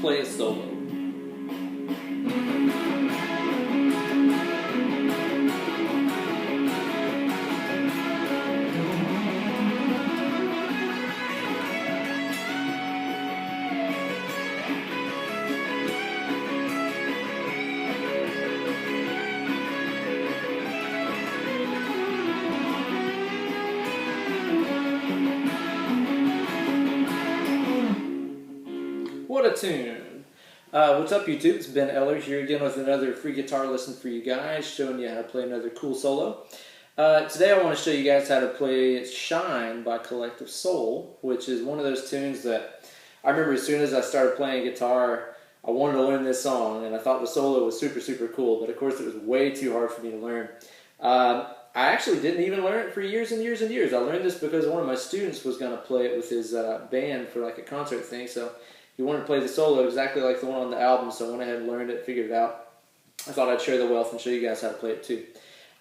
play a solo. What a tune! What's up, YouTube? It's Ben Eller here again with another free guitar lesson for you guys, showing you how to play another cool solo. Today I want to show you guys how to play Shine by Collective Soul, which is one of those tunes that I remember as soon as I started playing guitar, I wanted to learn this song, and I thought the solo was super, super cool, but of course it was way too hard for me to learn. I actually didn't even learn it for years and years and years. I learned this because one of my students was going to play it with his band for like a concert thing, so he wanted to play the solo exactly like the one on the album, so I went ahead and learned it, figured it out. I thought I'd share the wealth and show you guys how to play it too.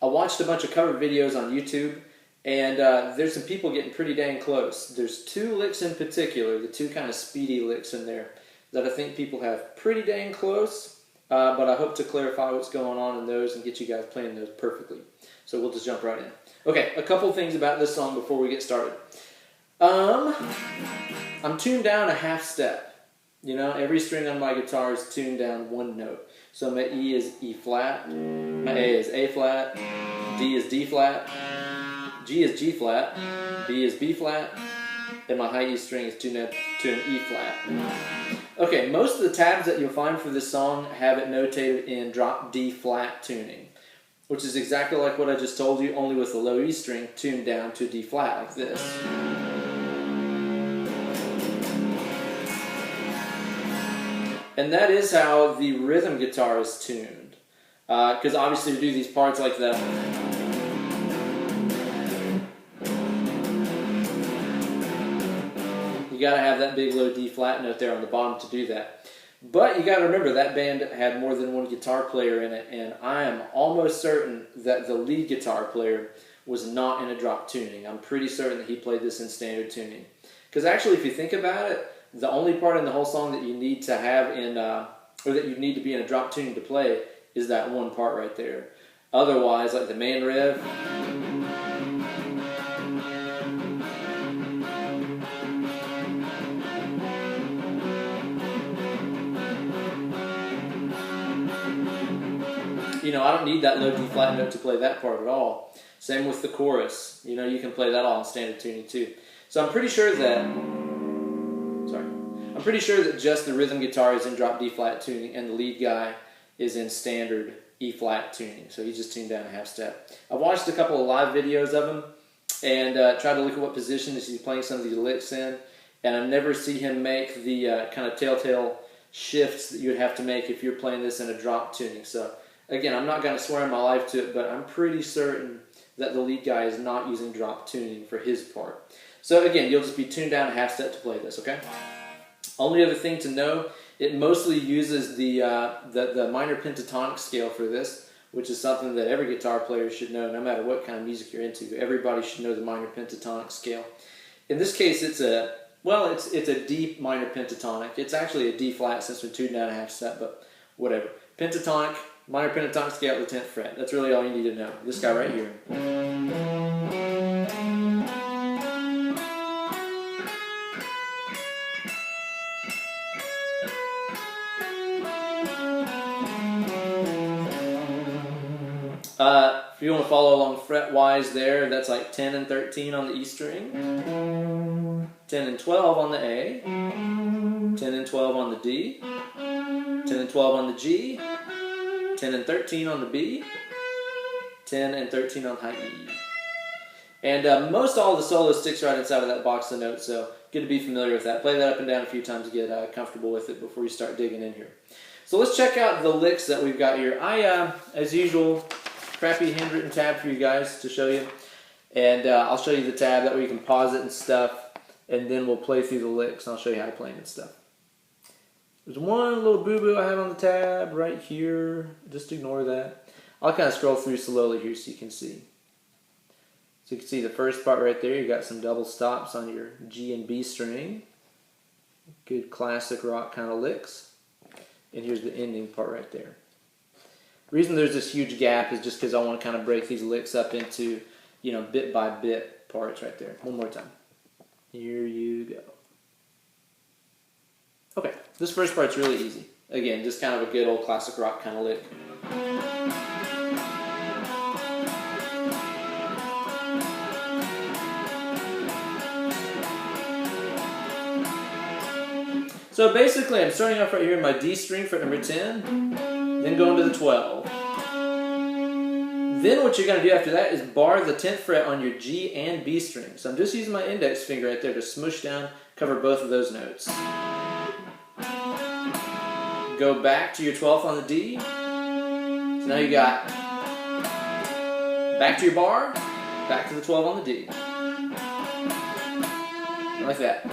I watched a bunch of cover videos on YouTube, and there's some people getting pretty dang close. There's two licks in particular, the two kind of speedy licks in there, that I think people have pretty dang close, but I hope to clarify what's going on in those and get you guys playing those perfectly. So we'll just jump right in. Okay, a couple things about this song before we get started. I'm tuned down a half step. You know, every string on my guitar is tuned down one note. So my E is E flat, my A is A flat, D is D flat, G is G flat, B is B flat, and my high E string is tuned to an E flat. Okay, most of the tabs that you'll find for this song have it notated in drop D flat tuning, which is exactly like what I just told you, only with the low E string tuned down to D flat like this. And that is how the rhythm guitar is tuned. Because obviously to do these parts like that, you gotta have that big low D flat note there on the bottom to do that. But you gotta remember that band had more than one guitar player in it, and I am almost certain that the lead guitar player was not in a drop tuning. I'm pretty certain that he played this in standard tuning. Because actually, if you think about it, the only part in the whole song that you need to have in, or that you need to be in a drop tuning to play, is that one part right there. Otherwise, like the main riff, you know, I don't need that low D flat note to play that part at all. Same with the chorus. You know, you can play that all in standard tuning too. So I'm pretty sure that just the rhythm guitar is in drop D flat tuning and the lead guy is in standard E flat tuning. So he's just tuned down a half step. I've watched a couple of live videos of him and tried to look at what position he's playing some of these licks in, and I never see him make the kind of telltale shifts that you would have to make if you're playing this in a drop tuning. So again, I'm not going to swear my life to it, but I'm pretty certain that the lead guy is not using drop tuning for his part. So again, you'll just be tuned down a half step to play this, okay? Only other thing to know, it mostly uses the minor pentatonic scale for this, which is something that every guitar player should know, no matter what kind of music you're into. Everybody should know the minor pentatonic scale. In this case, it's a D minor pentatonic. It's actually a D flat since we're tuned down a half step, but whatever. Pentatonic, minor pentatonic scale at the 10th fret. That's really all you need to know. This guy right here. If you want to follow along fret-wise there, that's like 10 and 13 on the E string, 10 and 12 on the A, 10 and 12 on the D, 10 and 12 on the G, 10 and 13 on the B, 10 and 13 on high E. And most all of the solo sticks right inside of that box of notes, so good to be familiar with that. Play that up and down a few times to get comfortable with it before you start digging in here. So let's check out the licks that we've got here. I, as usual, crappy handwritten tab for you guys to show you, and I'll show you the tab, that way you can pause it and stuff, and then we'll play through the licks and I'll show you how to play it and stuff. There's one little boo-boo I have on the tab right here, just ignore that. I'll kind of scroll through slowly here so you can see. So you can see the first part right there, you got some double stops on your G and B string. Good classic rock kind of licks. And here's the ending part right there. The reason there's this huge gap is just because I want to kind of break these licks up into, you know, bit by bit parts right there. One more time. Here you go. Okay, this first part's really easy. Again, just kind of a good old classic rock kind of lick. So basically, I'm starting off right here in my D string, fret number 10, then going to the 12. Then what you're going to do after that is bar the 10th fret on your G and B string. So I'm just using my index finger right there to smush down, cover both of those notes. Go back to your 12th on the D. So now you got back to your bar, back to the 12 on the D. Like that.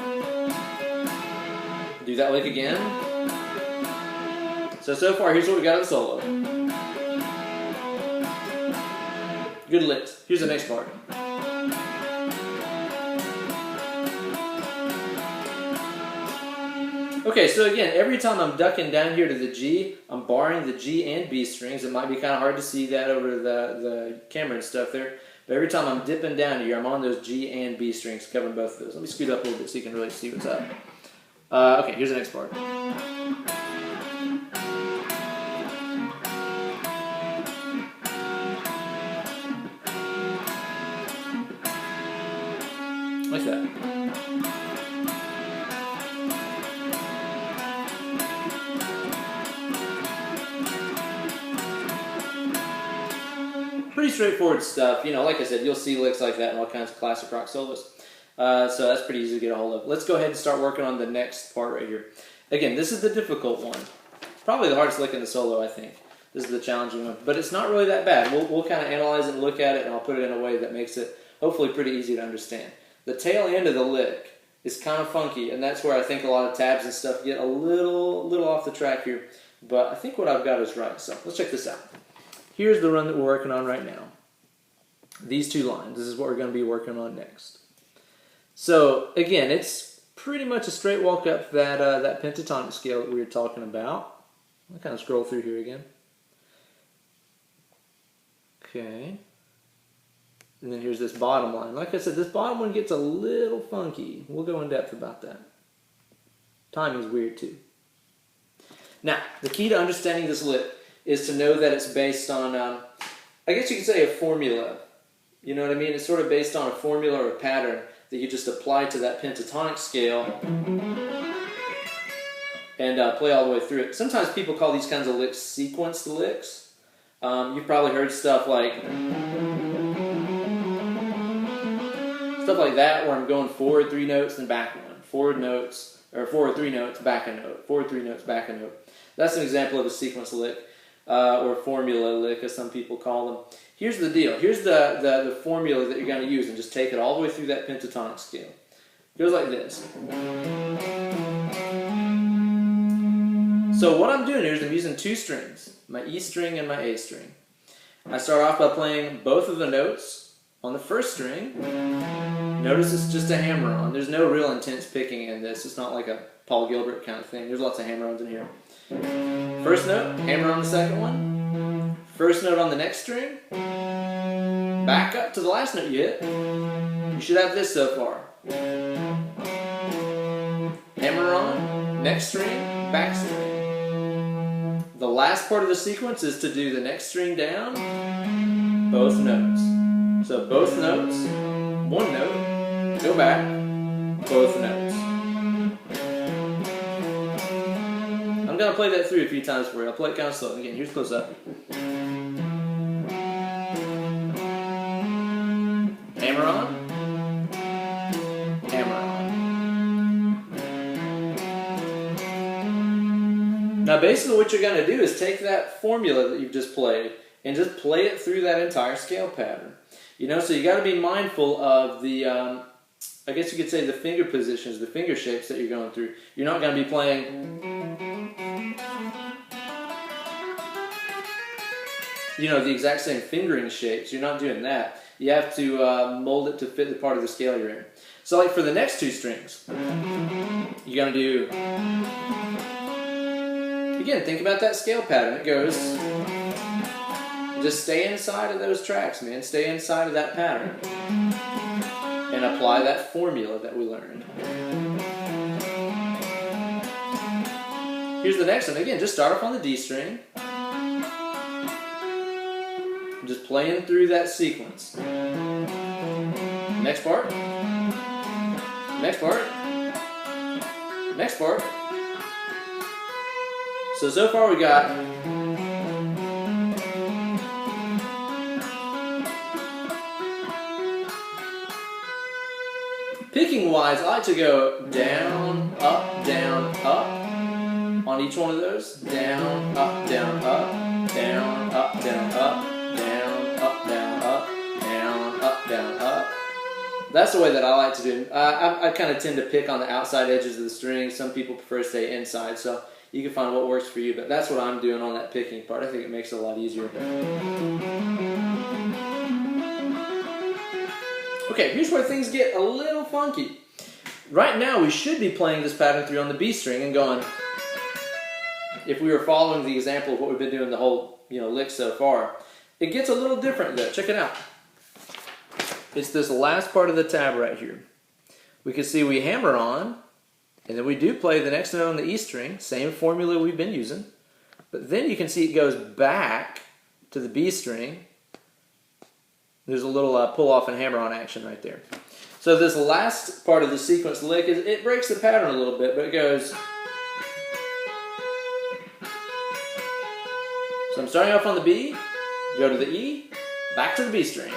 Do that lick again. So far, here's what we got of the solo. Good licks. Here's the next part. Okay, so again, every time I'm ducking down here to the G, I'm barring the G and B strings. It might be kind of hard to see that over the camera and stuff there. But every time I'm dipping down here, I'm on those G and B strings, covering both of those. Let me scoot up a little bit so you can really see what's up. Okay, here's the next part. Like that. Pretty straightforward stuff. You know, like I said, you'll see licks like that in all kinds of classic rock solos. So that's pretty easy to get a hold of. Let's go ahead and start working on the next part right here. Again, this is the difficult one. Probably the hardest lick in the solo, I think. This is the challenging one. But it's not really that bad. We'll kind of analyze it and look at it, and I'll put it in a way that makes it hopefully pretty easy to understand. The tail end of the lick is kind of funky, and that's where I think a lot of tabs and stuff get a little off the track here. But I think what I've got is right. So let's check this out. Here's the run that we're working on right now. These two lines. This is what we're going to be working on next. So again, it's pretty much a straight walk up that pentatonic scale that we were talking about. I'll kind of scroll through here again. Okay. And then here's this bottom line. Like I said, this bottom one gets a little funky. We'll go in depth about that. Timing's weird too. Now, the key to understanding this lick is to know that it's based on, I guess you could say a formula. You know what I mean? It's sort of based on a formula or a pattern that you just apply to that pentatonic scale and play all the way through it. Sometimes people call these kinds of licks sequenced licks. You've probably heard stuff like that, where I'm going forward 3 notes and back 1. Forward 3 notes, back a note. Forward 3 notes, back a note. That's an example of a sequence lick, or formula lick, as some people call them. Here's the deal. Here's the formula that you're going to use, and just take it all the way through that pentatonic scale. It goes like this. So what I'm doing here is I'm using 2 strings, my E string and my A string. I start off by playing both of the notes on the first string. Notice it's just a hammer-on. There's no real intense picking in this. It's not like a Paul Gilbert kind of thing. There's lots of hammer-ons in here. First note, hammer on the second one. First note on the next string. Back up to the last note you hit. You should have this so far. Hammer on, next string, back string. The last part of the sequence is to do the next string down, both notes. So both notes, one note, go back, both notes. I'm going to play that through a few times for you. I'll play it kind of slow. Again, here's close up. Hammer on, hammer on. Now basically what you're going to do is take that formula that you've just played and just play it through that entire scale pattern. You know, so you got to be mindful of the, I guess you could say the finger positions, the finger shapes that you're going through. You're not going to be playing, you know, the exact same fingering shapes. You're not doing that. You have to mold it to fit the part of the scale you're in. So like for the next 2 strings, you're going to do, again, think about that scale pattern. It goes, just stay inside of those tracks, man. Stay inside of that pattern. And apply that formula that we learned. Here's the next one. Again, just start off on the D string. Just playing through that sequence. Next part. Next part. Next part. So far we got picking wise, I like to go down, up, on each one of those. Down, up, down, up, down, up, down, up, down, up, down, up, down, up, down, up. That's the way that I like to do it. I kind of tend to pick on the outside edges of the string. Some people prefer to stay inside, so you can find what works for you, but that's what I'm doing on that picking part. I think it makes it a lot easier. Okay, here's where things get a little funky. Right now, we should be playing this pattern through on the B string and going, if we were following the example of what we've been doing the whole lick so far. It gets a little different though. Check it out. It's this last part of the tab right here. We can see we hammer on, and then we do play the next note on the E string, same formula we've been using. But then you can see it goes back to the B string. There's a little pull off and hammer on action right there. So this last part of the sequence lick, it breaks the pattern a little bit, but it goes. So I'm starting off on the B, go to the E, back to the B string.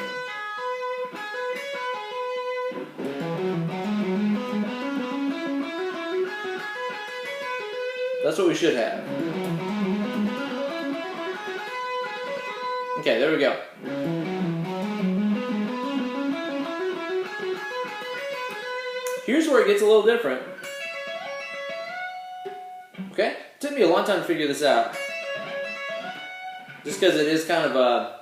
That's what we should have. Okay, there we go. Here's where it gets a little different. Okay? It took me a long time to figure this out. Just because it is kind of a,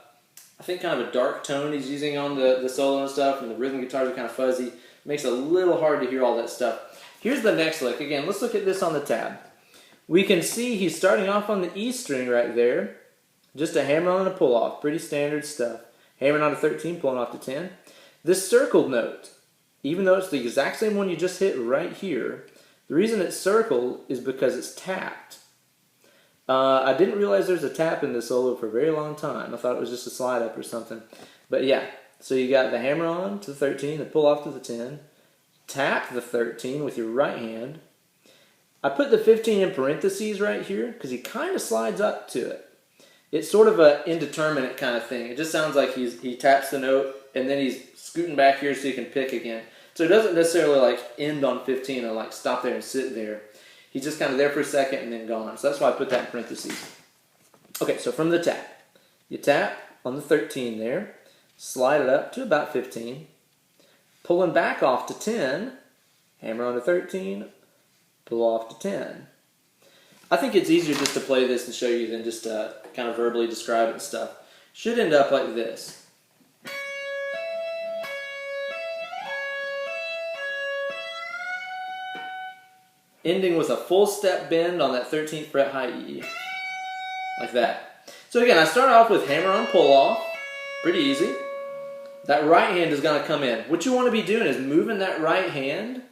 I think kind of a dark tone he's using on the solo and stuff, and the rhythm guitars are kind of fuzzy. It makes it a little hard to hear all that stuff. Here's the next lick. Again, let's look at this on the tab. We can see he's starting off on the E string right there. Just a hammer on and a pull off. Pretty standard stuff. Hammering on to 13, pulling off to 10. This circled note, even though it's the exact same one you just hit right here, the reason it's circled is because it's tapped. I didn't realize there's a tap in this solo for a very long time. I thought it was just a slide up or something. But yeah, so you got the hammer on to the 13, the pull off to the 10, tap the 13 with your right hand. I put the 15 in parentheses right here because he kind of slides up to it. It's sort of an indeterminate kind of thing. It just sounds like he taps the note and then he's scooting back here so you can pick again. So it doesn't necessarily like end on 15 or like stop there and sit there. He's just kind of there for a second and then gone. So that's why I put that in parentheses. Okay, so from the tap. You tap on the 13 there, slide it up to about 15, pulling back off to 10, hammer on to 13, pull off to 10. I think it's easier just to play this and show you than just kind of verbally describe it and stuff. Should end up like this. Ending with a full step bend on that 13th fret high E. Like that. So again, I start off with hammer on pull off. Pretty easy. That right hand is going to come in. What you want to be doing is moving that right hand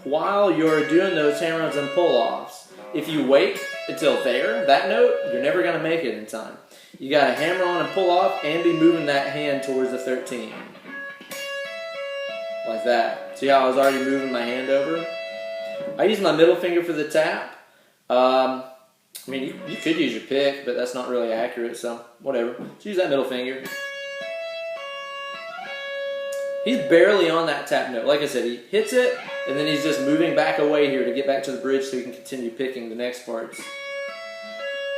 while you're doing those hammer-ons and pull-offs. If you wait until there, that note, you're never going to make it in time. You got to hammer on and pull off and be moving that hand towards the 13. Like that. See how I was already moving my hand over? I use my middle finger for the tap. I mean, you could use your pick, but that's not really accurate, so whatever. Just use that middle finger. He's barely on that tap note. Like I said, he hits it, and then he's just moving back away here to get back to the bridge so he can continue picking the next parts.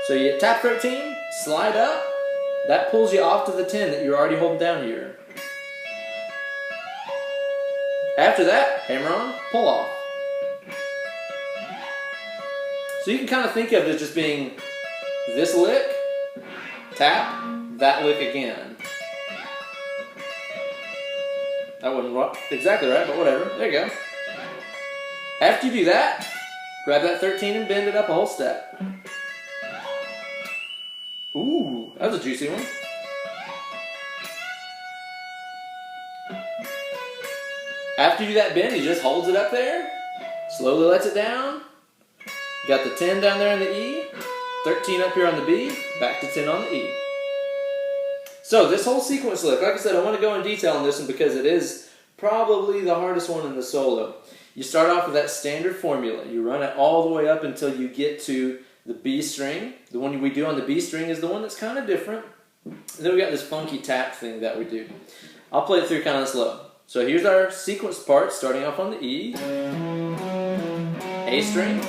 So you tap 13, slide up. That pulls you off to the 10 that you're already holding down here. After that, hammer on, pull off. So you can kind of think of it as just being this lick, tap, that lick again. That wasn't exactly right, but whatever. There you go. After you do that, grab that 13 and bend it up a whole step. Ooh, that was a juicy one. After you do that bend, he just holds it up there, slowly lets it down. You got the 10 down there on the E, 13 up here on the B, back to 10 on the E. So this whole sequence lick, like I said, I want to go in detail on this one because it is probably the hardest one in the solo. You start off with that standard formula. You run it all the way up until you get to the B string. The one we do on the B string is the one that's kind of different. And then we got this funky tap thing that we do. I'll play it through kind of slow. So here's our sequence part, starting off on the E, A string,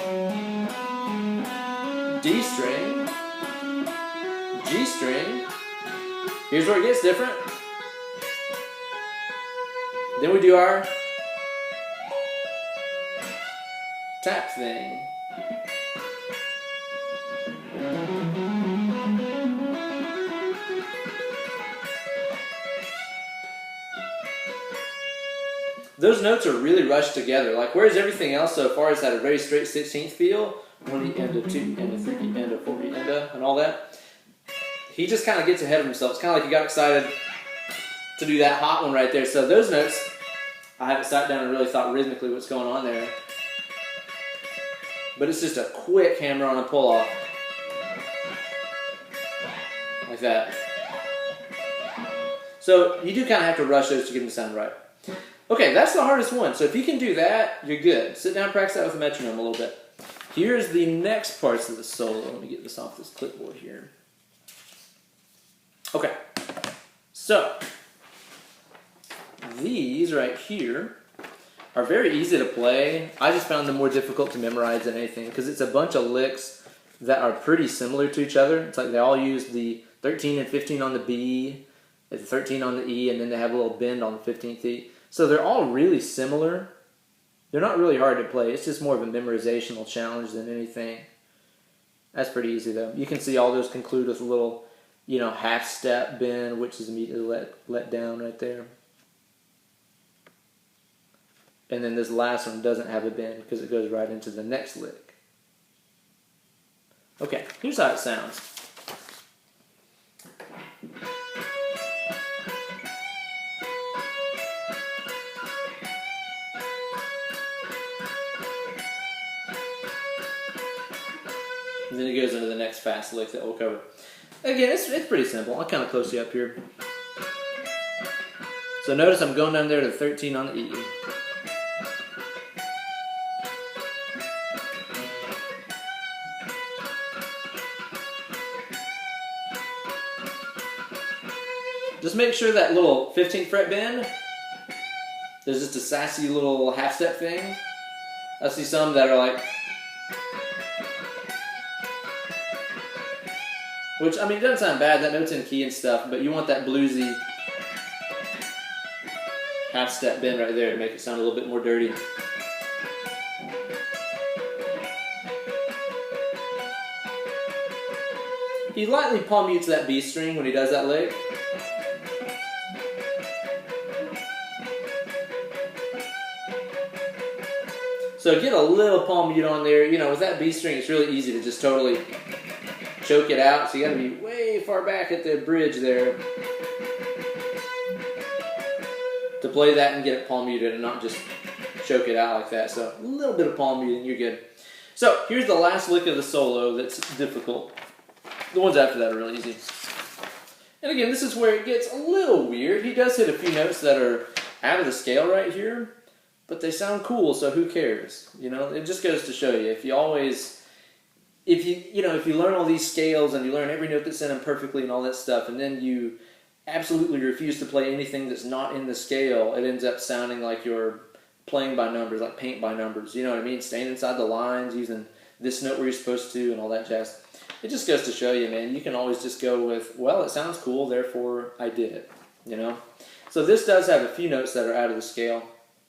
D string, G string. Here's where it gets different. Then we do our tap thing. Those notes are really rushed together. Like, whereas everything else so far has had a very straight 16th feel, 1 E, end of 2 E, end of 3 E, end of 4 E, end of, and all that, he just kind of gets ahead of himself. It's kind of like he got excited to do that hot one right there. So those notes, I haven't sat down and really thought rhythmically what's going on there. But it's just a quick hammer on and pull off. Like that. So you do kind of have to rush those to get them to sound right. Okay, that's the hardest one. So if you can do that, you're good. Sit down and practice that with a metronome a little bit. Here's the next parts of the solo. Let me get this off this clipboard here. Okay, so these right here are very easy to play. I just found them more difficult to memorize than anything because it's a bunch of licks that are pretty similar to each other. It's like they all use the 13 and 15 on the B, the 13 on the E, and then they have a little bend on the 15th E. So they're all really similar. They're not really hard to play. It's just more of a memorizational challenge than anything. That's pretty easy though. You can see all those conclude with a little, half step bend, which is immediately let down right there. And then this last one doesn't have a bend because it goes right into the next lick. Okay, here's how it sounds. And then it goes into the next fast lick that we'll cover. Again, it's pretty simple. I'll kind of close you up here. So notice I'm going down there to the 13 on the E. Just make sure that little 15th fret bend, there's just a sassy little half step thing. I see some that are like, which, I mean, it doesn't sound bad, that note's in key and stuff, but you want that bluesy half step bend right there to make it sound a little bit more dirty. He lightly palm mutes that B string when he does that lick. So get a little palm mute on there. With that B string, it's really easy to just totally choke it out. So you got to be way far back at the bridge there to play that and get it palm muted and not just choke it out like that. So a little bit of palm muting, you're good. So here's the last lick of the solo that's difficult. The ones after that are really easy. And again, this is where it gets a little weird. He does hit a few notes that are out of the scale right here, but they sound cool, so who cares? It just goes to show you, if you learn all these scales and you learn every note that's in them perfectly and all that stuff, and then you absolutely refuse to play anything that's not in the scale, it ends up sounding like you're playing by numbers, like paint by numbers. You know what I mean? Staying inside the lines, using this note where you're supposed to, and all that jazz. It just goes to show you, man, you can always just go with, well, it sounds cool, therefore I did it, So this does have a few notes that are out of the scale,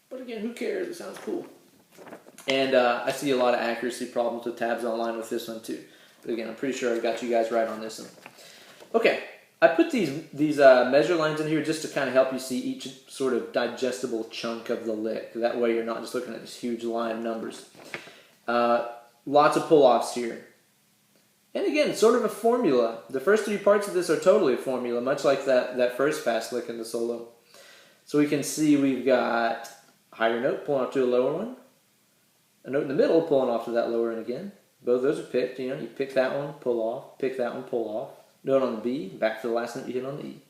but again, who cares? It sounds cool. And I see a lot of accuracy problems with tabs online with this one too. But again, I'm pretty sure I got you guys right on this one. Okay, I put these measure lines in here just to kind of help you see each sort of digestible chunk of the lick. That way you're not just looking at this huge line of numbers. Lots of pull-offs here. And again, sort of a formula. The first three parts of this are totally a formula, much like that first fast lick in the solo. So we can see we've got a higher note pulling off to a lower one, a note in the middle pulling off to that lower one again. Both of those are picked. You know, you pick that one, pull off, pick that one, pull off. Note on the B, back to the last note you hit on the E.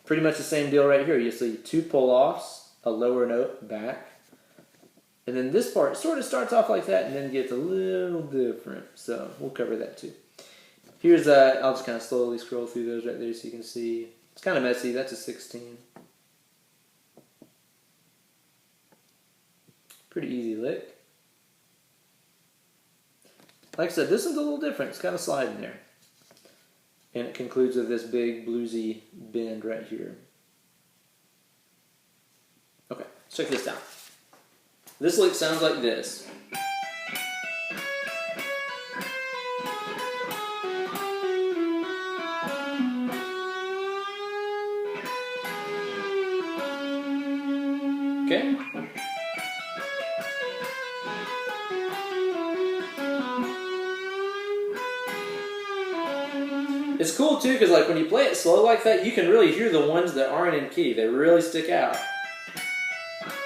Pretty much the same deal right here. You see two pull-offs, a lower note, back. And then this part sort of starts off like that and then gets a little different. So we'll cover that too. Here's I'll just kind of slowly scroll through those right there so you can see. It's kind of messy. That's a 16. Pretty easy lick. Like I said, this one's a little different. It's kind of sliding there. And it concludes with this big bluesy bend right here. Okay, let's check this out. This lick sounds like this. Okay? It's cool too because like when you play it slow like that, you can really hear the ones that aren't in key. They really stick out.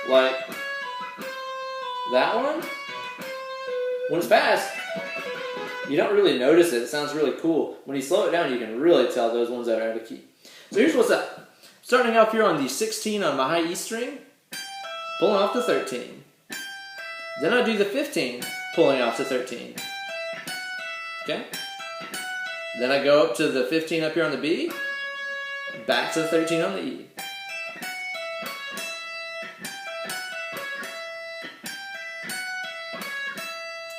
Like that one, when it's fast, you don't really notice it. It sounds really cool. When you slow it down, you can really tell those ones that are out of key. So here's what's up. Starting off here on the 16 on my high E string, pulling off to 13. Then I do the 15, pulling off to 13. Okay? Then I go up to the 15 up here on the B, back to the 13 on the E.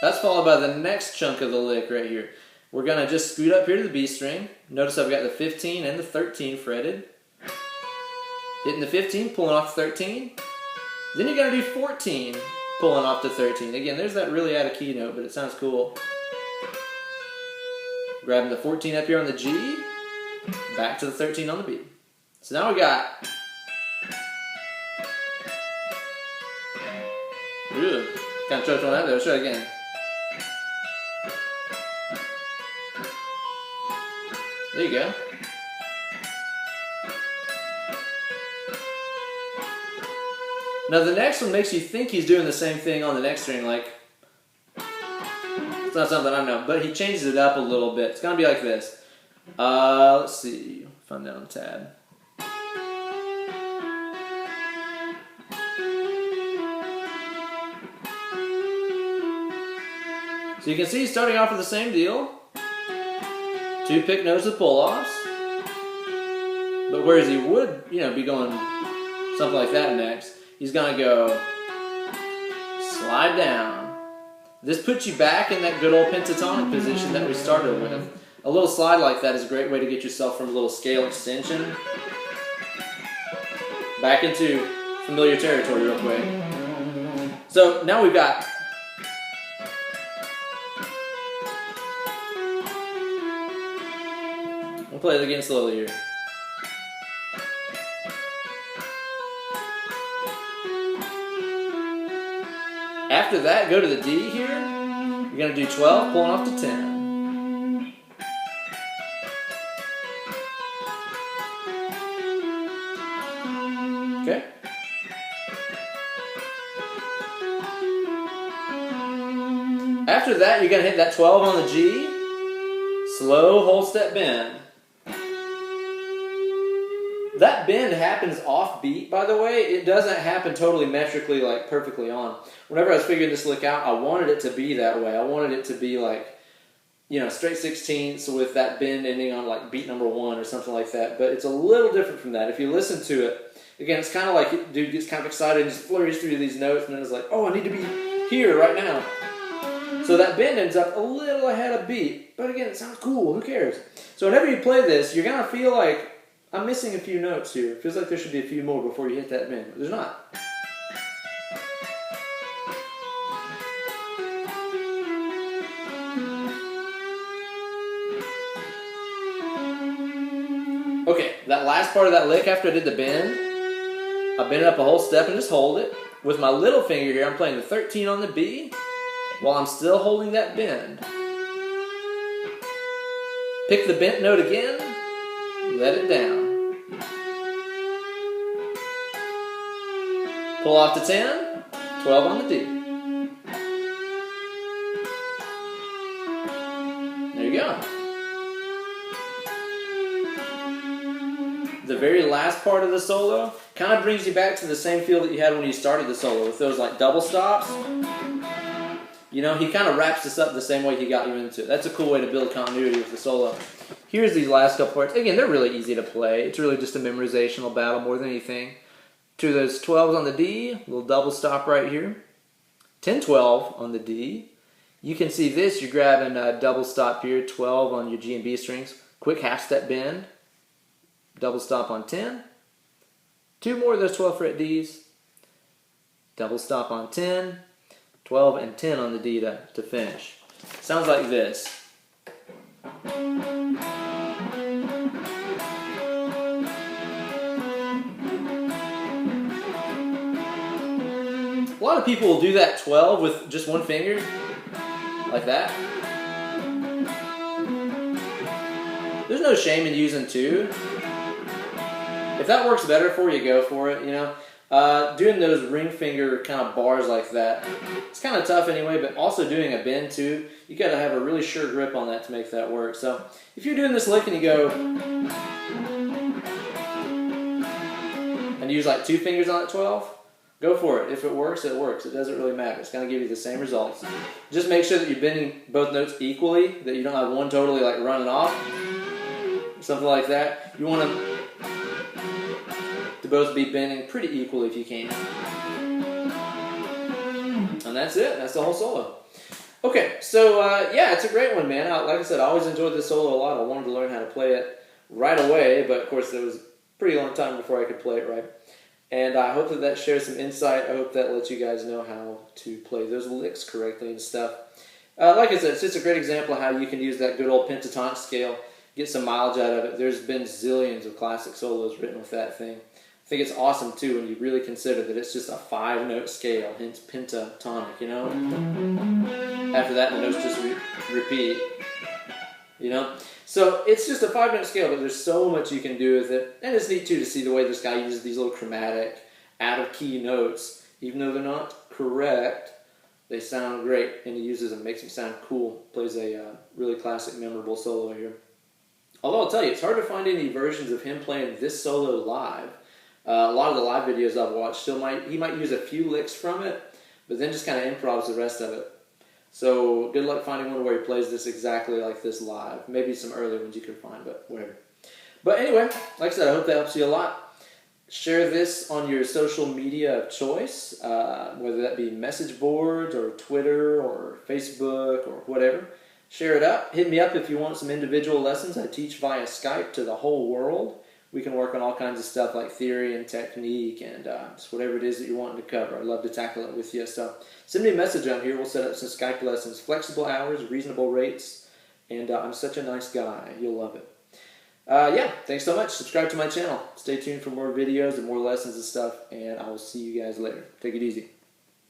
That's followed by the next chunk of the lick right here. We're going to just scoot up here to the B string. Notice I've got the 15 and the 13 fretted. Hitting the 15, pulling off the 13. Then you're going to do 14, pulling off the 13. Again, there's that really out of key note, but it sounds cool. Grabbing the 14 up here on the G, back to the 13 on the B. So now we got... Ooh, kind of choked on that there. Let's try it again. There you go. Now the next one makes you think he's doing the same thing on the next string, like, it's not something I know, but he changes it up a little bit. It's gonna be like this. Let's see, find that on the tab. So you can see he's starting off with the same deal. Two pick notes with pull-offs. But whereas he would, be going something like that next, he's gonna go slide down. This puts you back in that good old pentatonic position that we started with. A little slide like that is a great way to get yourself from a little scale extension back into familiar territory real quick. So now we've got... I'll play it again slowly here. After that, go to the D here. You're going to do 12, pulling off to 10. Okay? After that, you're going to hit that 12 on the G. Slow whole step bend. That bend happens off beat, by the way. It doesn't happen totally metrically, like perfectly on. Whenever I was figuring this lick out, I wanted it to be that way. I wanted it to be like, straight 16ths with that bend ending on like beat number 1 or something like that. But it's a little different from that. If you listen to it, again, it's kind of like dude gets kind of excited and just flurries through these notes and then it's like, oh, I need to be here right now. So that bend ends up a little ahead of beat. But again, it sounds cool. Who cares? So whenever you play this, you're going to feel like, I'm missing a few notes here. It feels like there should be a few more before you hit that bend. But there's not. that last part of that lick after I did the bend, I bend it up a whole step and just hold it. With my little finger here, I'm playing the 13 on the B while I'm still holding that bend. Pick the bent note again, let it down. Pull off the 10, 12 on the D. There you go. The very last part of the solo kind of brings you back to the same feel that you had when you started the solo with those like double stops. You know, he kind of wraps this up the same way he got you into it. That's a cool way to build continuity with the solo. Here's these last couple parts. Again, they're really easy to play. It's really just a memorizational battle more than anything. Two of those 12s on the D, little double stop right here. 10-12 on the D. You can see this, you're grabbing a double stop here, 12 on your G and B strings. Quick half step bend. Double stop on 10. Two more of those 12 fret Ds. Double stop on 10. 12 and 10 on the D to finish. Sounds like this. A lot of people will do that 12 with just one finger, like that. There's no shame in using two. If that works better for you, go for it, you know. Doing those ring finger kind of bars like that, it's kind of tough anyway, but also doing a bend too, you got to have a really sure grip on that to make that work. So if you're doing this lick and you go, and use like two fingers on that 12, go for it. If it works, it works. It doesn't really matter. It's going to give you the same results. Just make sure that you're bending both notes equally, that you don't have one totally like running off, something like that. You want them to both be bending pretty equally if you can. And that's it. That's the whole solo. Okay, so yeah, it's a great one, man. Like I said, I always enjoyed this solo a lot. I wanted to learn how to play it right away, but of course there was a pretty long time before I could play it right. And I hope that shares some insight. I hope that lets you guys know how to play those licks correctly and stuff. Like I said, it's just a great example of how you can use that good old pentatonic scale, get some mileage out of it. There's been zillions of classic solos written with that thing. I think it's awesome too when you really consider that it's just a 5-note scale, hence pentatonic, you know? After that, the notes just repeat, you know? So it's just a 5-note scale, but there's so much you can do with it. And it's neat too to see the way this guy uses these little chromatic, out-of-key notes. Even though they're not correct, they sound great, and he uses them, makes them sound cool. Plays a really classic, memorable solo here. Although I'll tell you, it's hard to find any versions of him playing this solo live. A lot of the live videos I've watched, he might use a few licks from it, but then just kind of improvs the rest of it. So good luck finding one where he plays this exactly like this live. Maybe some earlier ones you can find, but whatever. But anyway, like I said, I hope that helps you a lot. Share this on your social media of choice, whether that be message boards or Twitter or Facebook or whatever. Share it up. Hit me up if you want some individual lessons. I teach via Skype to the whole world. We can work on all kinds of stuff like theory and technique and just whatever it is that you're wanting to cover. I'd love to tackle it with you. So send me a message on here. We'll set up some Skype lessons. Flexible hours, reasonable rates, and I'm such a nice guy. You'll love it. Yeah, thanks so much. Subscribe to my channel. Stay tuned for more videos and more lessons and stuff, and I will see you guys later. Take it easy.